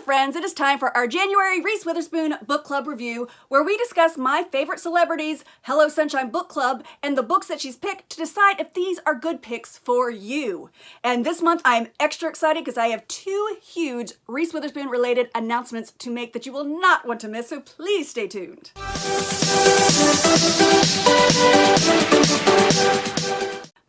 friends, it is time for our January Reese Witherspoon Book Club review, where we discuss my favorite celebrities, Hello Sunshine Book Club, and the books that she's picked to decide if these are good picks for you. And this month I'm extra excited because I have two huge Reese Witherspoon related announcements to make that you will not want to miss, so please stay tuned.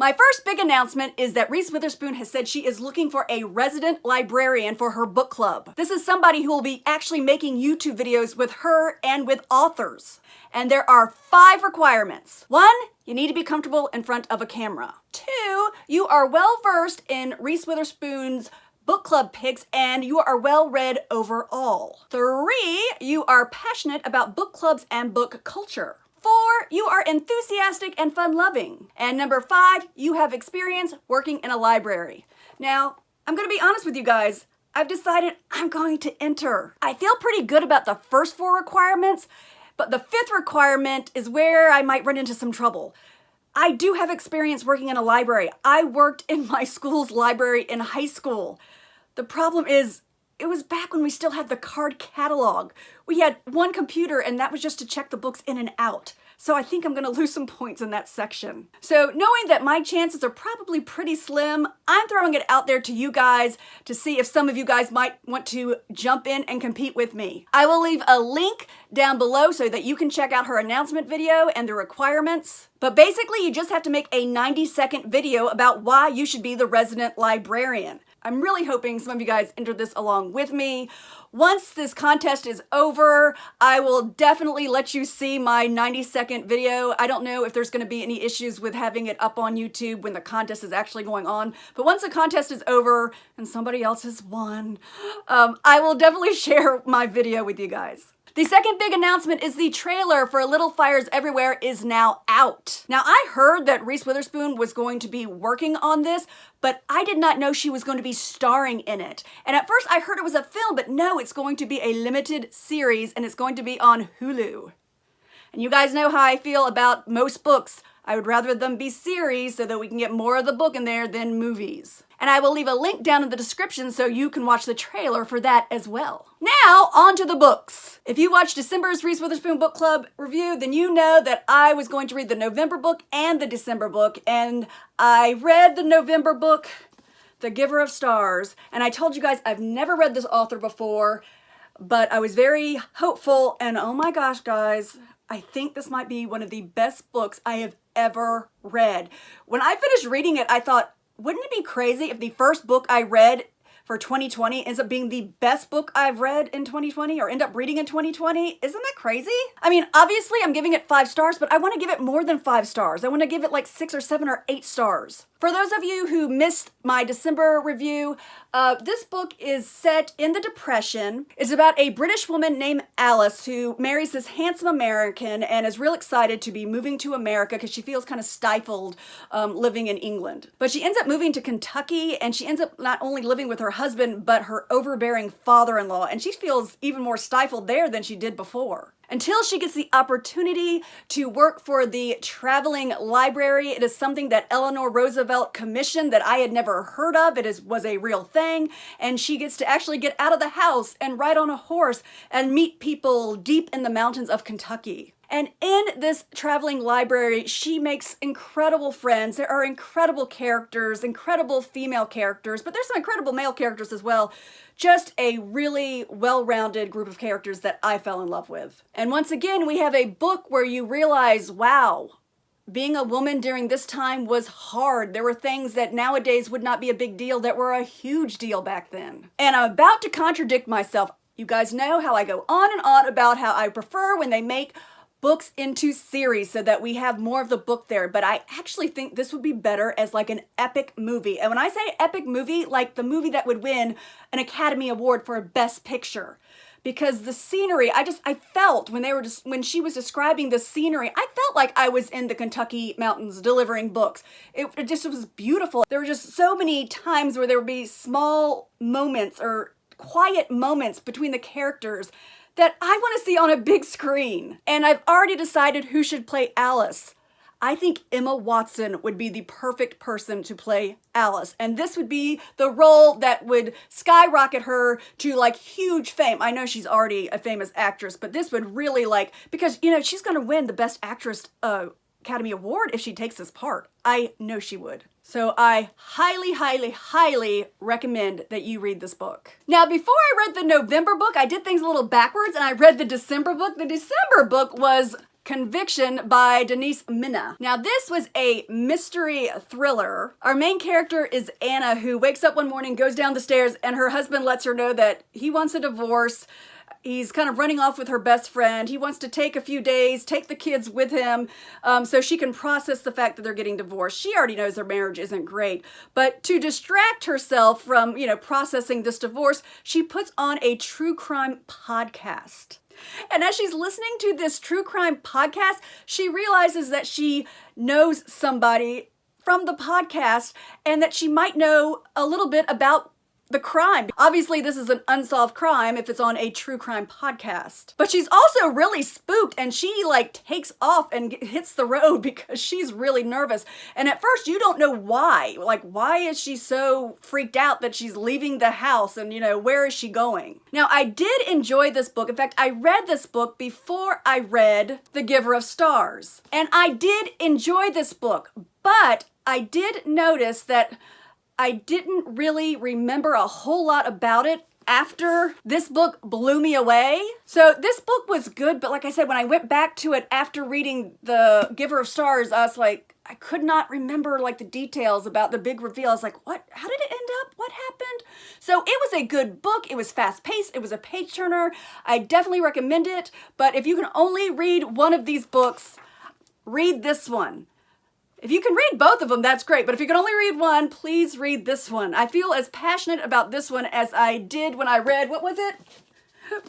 My first big announcement is that Reese Witherspoon has said she is looking for a resident librarian for her book club. This is somebody who will be actually making YouTube videos with her and with authors. And there are 5 requirements. 1, you need to be comfortable in front of a camera. 2, you are well versed in Reese Witherspoon's book club picks and you are well read overall. 3, you are passionate about book clubs and book culture. 4, you are enthusiastic and fun-loving. And number 5, you have experience working in a library. Now, I'm gonna be honest with you guys. I've decided I'm going to enter. I feel pretty good about the first 4 requirements, but the 5th requirement is where I might run into some trouble. I do have experience working in a library. I worked in my school's library in high school. The problem is, it was back when we still had the card catalog. We had one computer and that was just to check the books in and out. So I think I'm gonna lose some points in that section. So knowing that my chances are probably pretty slim, I'm throwing it out there to you guys to see if some of you guys might want to jump in and compete with me. I will leave a link down below so that you can check out her announcement video and the requirements. But basically you just have to make a 90-second video about why you should be the resident librarian. I'm really hoping some of you guys enter this along with me. Once this contest is over, I will definitely let you see my 90-second video. I don't know if there's going to be any issues with having it up on YouTube when the contest is actually going on. But once the contest is over and somebody else has won, I will definitely share my video with you guys. The second big announcement is the trailer for Little Fires Everywhere is now out. Now, I heard that Reese Witherspoon was going to be working on this, but I did not know she was going to be starring in it. And at first I heard it was a film, but no, it's going to be a limited series and it's going to be on Hulu. And you guys know how I feel about most books. I would rather them be series so that we can get more of the book in there than movies. And I will leave a link down in the description so you can watch the trailer for that as well. Now, on to the books. If you watched December's Reese Witherspoon Book Club review, then you know that I was going to read the November book and the December book, and I read the November book, The Giver of Stars, and I told you guys I've never read this author before, but I was very hopeful, and oh my gosh, guys, I think this might be one of the best books I have ever read. When I finished reading it, I thought, wouldn't it be crazy if the first book I read for 2020 ends up being the best book I've read in 2020 or end up reading in 2020? Isn't that crazy? I mean, obviously I'm giving it 5 stars, but I want to give it more than 5 stars. I want to give it like 6 or 7 or 8 stars. For those of you who missed my December review, this book is set in the Depression. It's about a British woman named Alice who marries this handsome American and is real excited to be moving to America because she feels kind of stifled living in England. But she ends up moving to Kentucky and she ends up not only living with her husband, but her overbearing father-in-law. And she feels even more stifled there than she did before. Until she gets the opportunity to work for the traveling library. It is something that Eleanor Roosevelt commissioned that I had never heard of. It was a real thing. And she gets to actually get out of the house and ride on a horse and meet people deep in the mountains of Kentucky. And in this traveling library, she makes incredible friends. There are incredible characters, incredible female characters, but there's some incredible male characters as well. Just a really well-rounded group of characters that I fell in love with. And once again, we have a book where you realize, wow, being a woman during this time was hard. There were things that nowadays would not be a big deal that were a huge deal back then. And I'm about to contradict myself. You guys know how I go on and on about how I prefer when they make books into series so that we have more of the book there, but I actually think this would be better as like an epic movie. And when I say epic movie, like the movie that would win an Academy Award for Best Picture. Because the scenery, I felt when she was describing the scenery, I felt like I was in the Kentucky mountains delivering books. It just was beautiful. There were just so many times where there would be small moments or quiet moments between the characters that I want to see on a big screen. And I've already decided who should play Alice. I think Emma Watson would be the perfect person to play Alice. And this would be the role that would skyrocket her to like huge fame. I know she's already a famous actress, but this would really because, she's going to win the Best Actress Academy Award if she takes this part. I know she would. So I highly, highly, highly recommend that you read this book. Now, before I read the November book, I did things a little backwards and I read the December book. The December book was Conviction by Denise Minna. Now, this was a mystery thriller. Our main character is Anna, who wakes up one morning, goes down the stairs, and her husband lets her know that he wants a divorce. He's kind of running off with her best friend. He wants to take a few days, take the kids with him, so she can process the fact that they're getting divorced. She already knows their marriage isn't great. But to distract herself from, processing this divorce, she puts on a true crime podcast. And as she's listening to this true crime podcast, she realizes that she knows somebody from the podcast and that she might know a little bit about the crime. Obviously, this is an unsolved crime if it's on a true crime podcast. But she's also really spooked and she takes off and hits the road because she's really nervous. And at first you don't know why. Why is she so freaked out that she's leaving the house and, where is she going? Now, I did enjoy this book. In fact, I read this book before I read The Giver of Stars. And I did enjoy this book, but I did notice that I didn't really remember a whole lot about it after this book blew me away. So this book was good, but like I said, when I went back to it after reading The Giver of Stars, I was like, I could not remember the details about the big reveal. I was like, what? How did it end up? What happened? So it was a good book. It was fast paced. It was a page turner. I definitely recommend it. But if you can only read one of these books, read this one. If you can read both of them, that's great. But if you can only read one, please read this one. I feel as passionate about this one as I did when I read, what was it?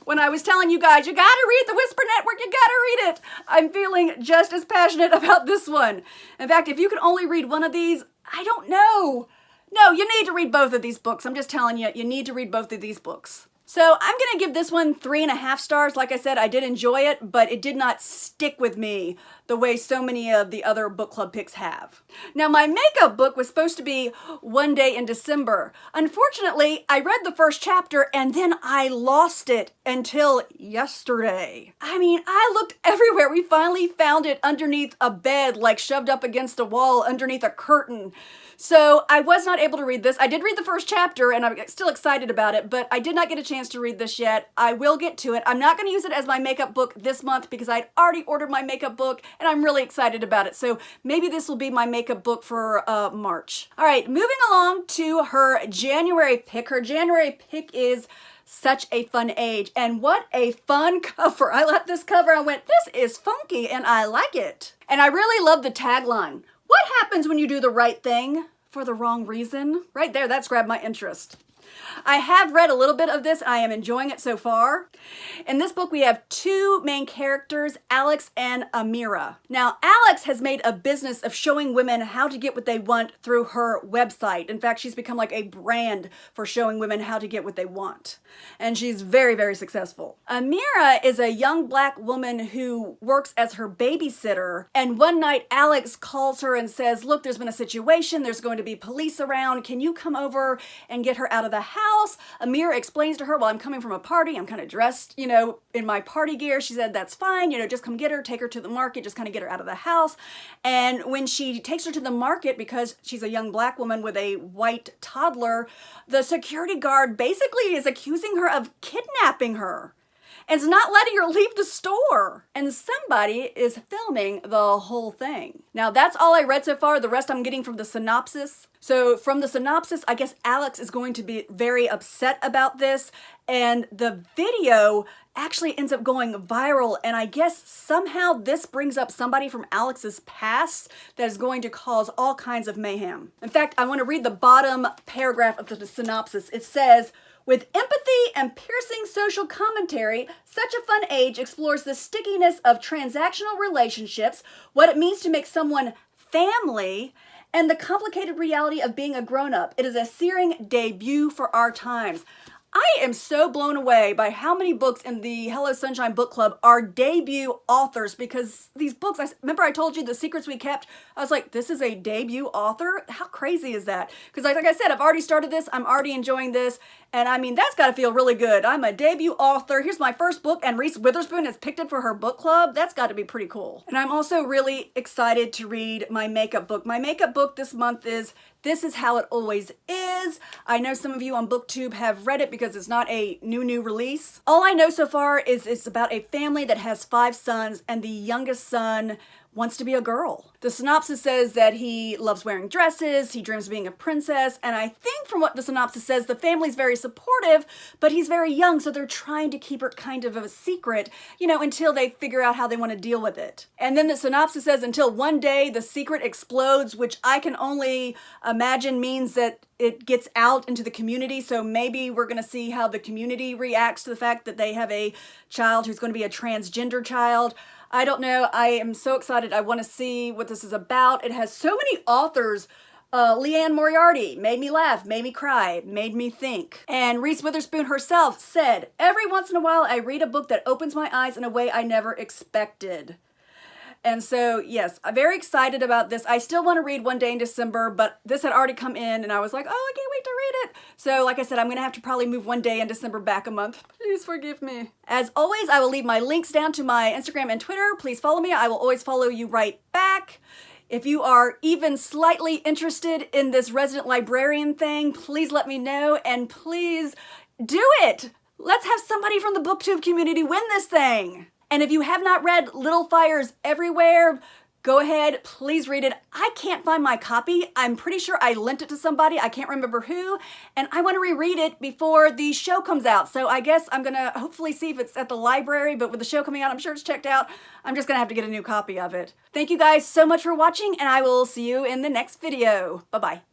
When I was telling you guys, you gotta read the Whisper Network, you gotta read it. I'm feeling just as passionate about this one. In fact, if you can only read one of these, I don't know. No, you need to read both of these books. I'm just telling you, you need to read both of these books. So I'm going to give this one 3.5 stars. Like I said, I did enjoy it, but it did not stick with me the way so many of the other book club picks have. Now, my makeup book was supposed to be One Day in December. Unfortunately, I read the first chapter and then I lost it until yesterday. I looked everywhere. We finally found it underneath a bed, shoved up against a wall, underneath a curtain. So I was not able to read this. I did read the first chapter and I'm still excited about it, but I did not get a chance to read this yet. I will get to it. I'm not going to use it as my makeup book this month because I'd already ordered my makeup book and I'm really excited about it. So maybe this will be my makeup book for March. All right, moving along to her January pick. Her January pick is Such a Fun Age. And what a fun cover. I left this cover. I went, this is funky and I like it. And I really love the tagline. What happens when you do the right thing for the wrong reason? Right there, that's grabbed my interest. I have read a little bit of this. I am enjoying it so far. In this book, we have two main characters, Alex and Amira. Now, Alex has made a business of showing women how to get what they want through her website. In fact, she's become like a brand for showing women how to get what they want. And she's very, very successful. Amira is a young Black woman who works as her babysitter. And one night, Alex calls her and says, look, there's been a situation. There's going to be police around. Can you come over and get her out of the house? Amira explains to her, well, I'm coming from a party. I'm kind of dressed, in my party gear. She said, that's fine. Just come get her, take her to the market, just kind of get her out of the house. And when she takes her to the market, because she's a young Black woman with a white toddler, the security guard basically is accusing her of kidnapping her and is not letting her leave the store. And somebody is filming the whole thing. Now, that's all I read so far. The rest I'm getting from the synopsis. So from the synopsis, I guess Alex is going to be very upset about this. And the video actually ends up going viral. And I guess somehow this brings up somebody from Alex's past that is going to cause all kinds of mayhem. In fact, I want to read the bottom paragraph of the synopsis. It says, with empathy and piercing social commentary, Such a Fun Age explores the stickiness of transactional relationships, what it means to make someone family, and the complicated reality of being a grown-up. It is a searing debut for our times. I am so blown away by how many books in the Hello Sunshine Book Club are debut authors, because these books, remember I told you The Secrets We Kept? I was like, this is a debut author? How crazy is that? Because like I said, I've already started this, I'm already enjoying this, and I mean, that's gotta feel really good. I'm a debut author, here's my first book, and Reese Witherspoon has picked it for her book club. That's gotta be pretty cool. And I'm also really excited to read my makeup book. My makeup book this month is This Is How It Always Is. I know some of you on BookTube have read it because it's not a new release. All I know so far is it's about a family that has 5 sons, and the youngest son wants to be a girl. The synopsis says that he loves wearing dresses, he dreams of being a princess, and I think from what the synopsis says, the family's very supportive, but he's very young, so they're trying to keep it kind of a secret, you know, until they figure out how they want to deal with it. And then the synopsis says until one day the secret explodes, which I can only imagine means that it gets out into the community, so maybe we're going to see how the community reacts to the fact that they have a child who's going to be a transgender child. I don't know. I am so excited. I want to see what this is about. It has so many authors. Leanne Moriarty made me laugh, made me cry, made me think. And Reese Witherspoon herself said, every once in a while I read a book that opens my eyes in a way I never expected. And so, yes, I'm very excited about this. I still want to read One Day in December, but this had already come in and I was like, oh, I can't wait to read it. So like I said, I'm going to have to probably move One Day in December back a month. Please forgive me. As always, I will leave my links down to my Instagram and Twitter. Please follow me. I will always follow you right back. If you are even slightly interested in this resident librarian thing, please let me know, and please do it. Let's have somebody from the BookTube community win this thing. And if you have not read Little Fires Everywhere, go ahead, please read it. I can't find my copy. I'm pretty sure I lent it to somebody. I can't remember who. And I want to reread it before the show comes out. So I guess I'm going to hopefully see if it's at the library. But with the show coming out, I'm sure it's checked out. I'm just going to have to get a new copy of it. Thank you guys so much for watching, and I will see you in the next video. Bye-bye.